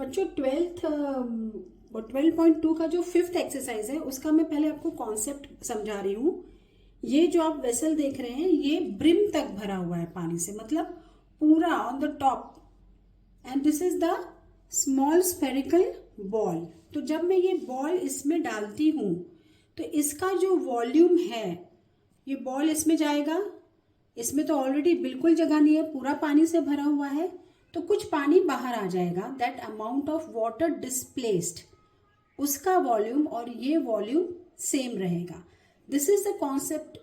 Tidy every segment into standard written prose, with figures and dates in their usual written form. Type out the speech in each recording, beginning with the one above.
बच्चों 12.2 का जो फिफ्थ एक्सरसाइज है उसका मैं पहले आपको कॉन्सेप्ट समझा रही हूँ। ये जो आप वेसल देख रहे हैं ये ब्रिम तक भरा हुआ है पानी से, मतलब पूरा on the top, and this is the small spherical ball. तो जब मैं ये बॉल इसमें डालती हूँ तो इसका जो वॉल्यूम है, ये बॉल इसमें जाएगा, इसमें तो ऑलरेडी बिल्कुल जगह नहीं है, पूरा पानी से भरा हुआ है, तो कुछ पानी बाहर आ जाएगा। That amount of water displaced, उसका वॉल्यूम और ये वॉल्यूम सेम रहेगा। दिस इज द कॉन्सेप्ट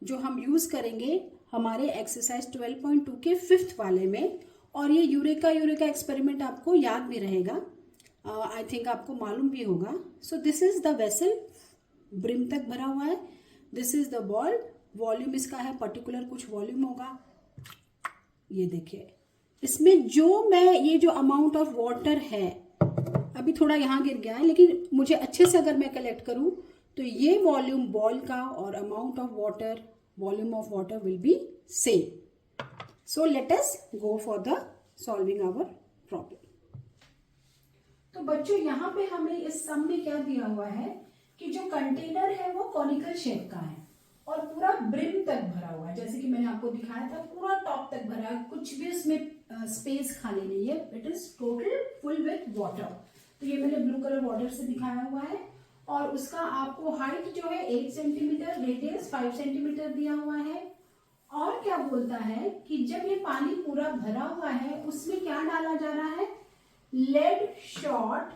जो हम यूज करेंगे हमारे एक्सरसाइज 12.2 के फिफ्थ वाले में। और ये यूरेका एक्सपेरिमेंट आपको याद भी रहेगा, आई थिंक आपको मालूम भी होगा। So this is the vessel, brim तक भरा हुआ है, this is the ball, volume इसका है पर्टिकुलर, कुछ वॉल्यूम होगा। ये देखिए इसमें जो मैं ये जो अमाउंट ऑफ वाटर है, अभी थोड़ा यहाँ गिर गया है, लेकिन मुझे अच्छे से अगर मैं कलेक्ट करूं तो ये वॉल्यूम बॉल का और amount of water, volume of water will be same. So let us go for the solving our problem. तो बच्चों यहाँ पे हमें इस सम में क्या दिया हुआ है कि जो कंटेनर है वो कॉनिकल शेप का है और पूरा ब्रिम तक भरा हुआ है, जैसे कि मैंने आपको दिखाया था, पूरा टॉप तक भरा है, कुछ भी उसमें स्पेस खाली नहीं है। It is total full with water. तो ये मैंने ब्लू कलर वाटर से दिखाया हुआ है और उसका आपको हाइट जो है 8 सेंटीमीटर, रेडियस 5 सेंटीमीटर दिया हुआ है। और क्या बोलता है कि जब ये पानी पूरा भरा हुआ है उसमें क्या डाला जा रहा है, lead shot,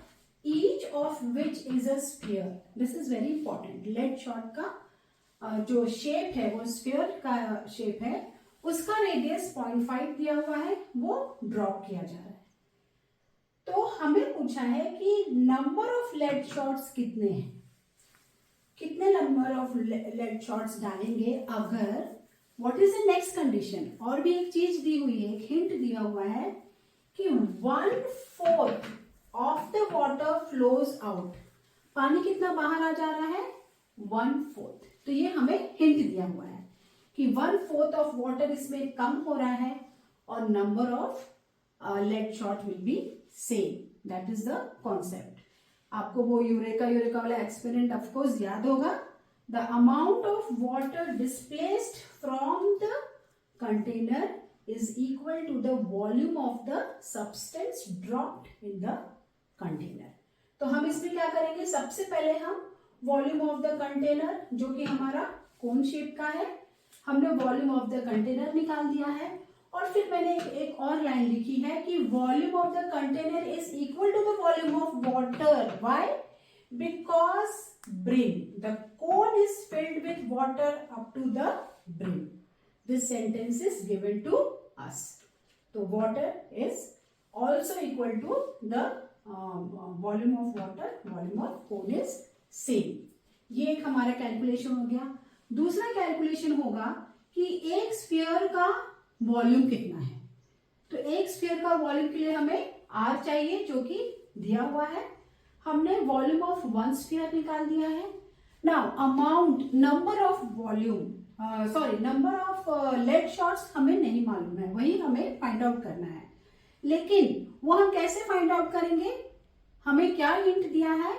each of which is a sphere. This is very important. Lead shot का जो शेप है वो स्फीयर का शेप है, उसका रेडियस 0.5 दिया हुआ है, वो ड्रॉप किया जा रहा है। तो हमें पूछा है कि नंबर ऑफ लेड शॉट्स कितने हैं, कितने नंबर ऑफ लेड शॉट्स डालेंगे अगर, what is the next condition. और भी एक चीज दी हुई है, एक हिंट दिया हुआ है कि 1/4 of the water flows out. पानी कितना बाहर आ जा रहा है, 1/4। तो ये हमें हिंट दिया हुआ है कि 1/4 ऑफ वाटर इसमें कम हो रहा है और number of lead shot will be same. That is the concept. आपको वो यूरेका वाला एक्सपेरिमेंट ऑफ कोर्स याद होगा। The amount of water displaced from the container is equal to the volume of the substance dropped in the container। तो हम इसमें क्या करेंगे, सबसे पहले हम वॉल्यूम ऑफ द कंटेनर, जो कि हमारा कोन शेप का है, हमने वॉल्यूम ऑफ द कंटेनर निकाल दिया है। और फिर मैंने एक और लाइन लिखी है कि volume of the container is equal to the volume of water. Why? Because brim, the cone is filled with water up to the brim. This sentence is given to us. So water is also equal to the volume of water, volume of cone is same. ये एक हमारा calculation हो गया। दूसरा calculation होगा कि एक sphere का वॉल्यूम कितना है। तो एक स्फीयर का वॉल्यूम के लिए हमें R चाहिए, जो कि दिया हुआ है। हमने वॉल्यूम ऑफ वन स्फीयर निकाल दिया है। Now amount, number of volume, number of lead shots हमें नहीं मालूम है, वही हमें फाइंड आउट करना है। लेकिन वो हम कैसे फाइंड आउट करेंगे, हमें क्या हिंट दिया है,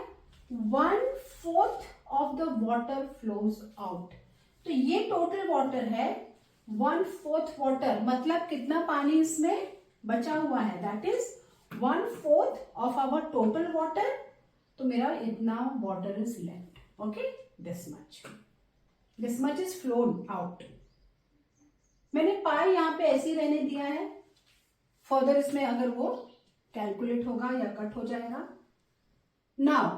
1/4 of the water flows out. तो ये टोटल वाटर है, 1/4 वाटर, मतलब कितना पानी इसमें बचा हुआ है, that is 1/4 of our total water. तो मेरा इतना water is left, okay, this much is flown out. मैंने पाई यहाँ पे ऐसे ही रहने दिया है, फर्दर इसमें अगर वो कैलकुलेट होगा या कट हो जाएगा। नाउ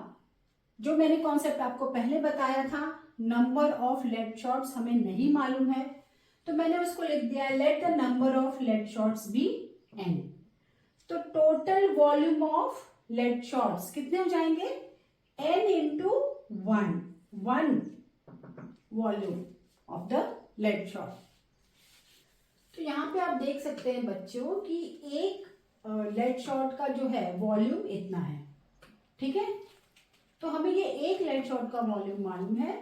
जो मैंने कॉन्सेप्ट आपको पहले बताया था, नंबर ऑफ लेड शॉट्स हमें नहीं मालूम है, तो मैंने उसको लिख दिया, let the number of lead shots be n। तो total volume of lead shots कितने हो जाएंगे, n into 1 volume of the lead shot. तो यहाँ पे आप देख सकते हैं बच्चों कि एक लेड शॉट का जो है वॉल्यूम इतना है, ठीक है। तो हमें ये एक लेड शॉट का वॉल्यूम मालूम है,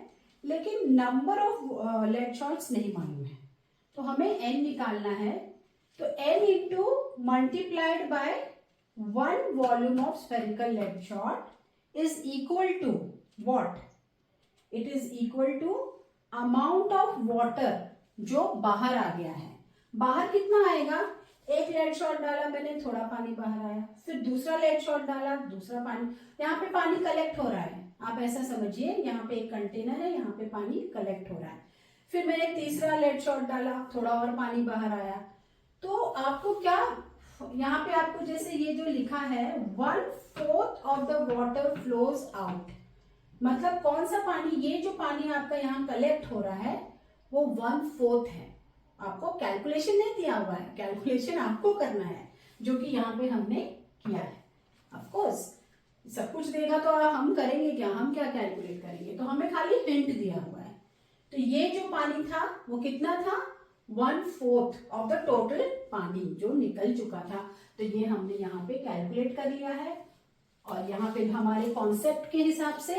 लेकिन नंबर ऑफ लेड शॉट्स नहीं मालूम है। तो हमें n निकालना है, तो n into multiplied by 1 volume of spherical lead shot is equal to what? It is equal to amount of water जो बाहर आ गया है। बाहर कितना आएगा? एक लेड शॉट डाला मैंने, थोड़ा पानी बाहर आया, फिर दूसरा लेड शॉट डाला, दूसरा पानी, यहाँ पे पानी कलेक्ट हो रहा है। आप ऐसा समझिए, यहाँ पे एक कंटेनर है, यहाँ पे पानी कलेक्ट हो रहा है। फिर मैंने तीसरा लेड शॉट डाला, थोड़ा और पानी बाहर आया। तो आपको क्या, यहाँ पे आपको जैसे ये जो लिखा है 1/4 of the water flows out, मतलब कौन सा पानी, ये जो पानी आपका यहाँ कलेक्ट हो रहा है वो 1/4 है। आपको कैलकुलेशन नहीं दिया हुआ है, कैलकुलेशन आपको करना है, जो कि यहाँ पे हमने किया है। ऑफ कोर्स सब कुछ देगा तो हम करेंगे क्या, हम क्या कैलकुलेट करेंगे, तो हमें खाली हिंट दिया हुआ है। तो ये जो पानी था वो कितना था? 1/4 ऑफ द टोटल पानी जो निकल चुका था। तो ये हमने यहाँ पे कैलकुलेट कर लिया है। और यहाँ पे हमारे कॉन्सेप्ट के हिसाब से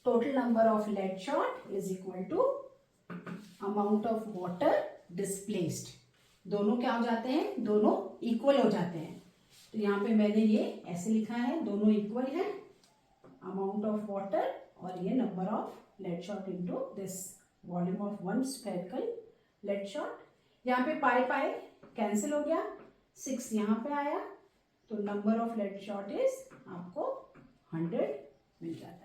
total number of lead shot is equal to amount of water displaced. दोनों क्या हो जाते हैं? दोनों इक्वल हो जाते हैं। तो यहाँ पे मैंने ये ऐसे लिखा है, दोनों इक्वल है, अमाउंट ऑफ वाटर और ये number of lead shot into this volume of 1 spherical lead shot. यहाँ पे पाई पाई कैंसिल हो गया, 6 यहाँ पे आया, तो number of lead shot is आपको 100 मिल जाता है।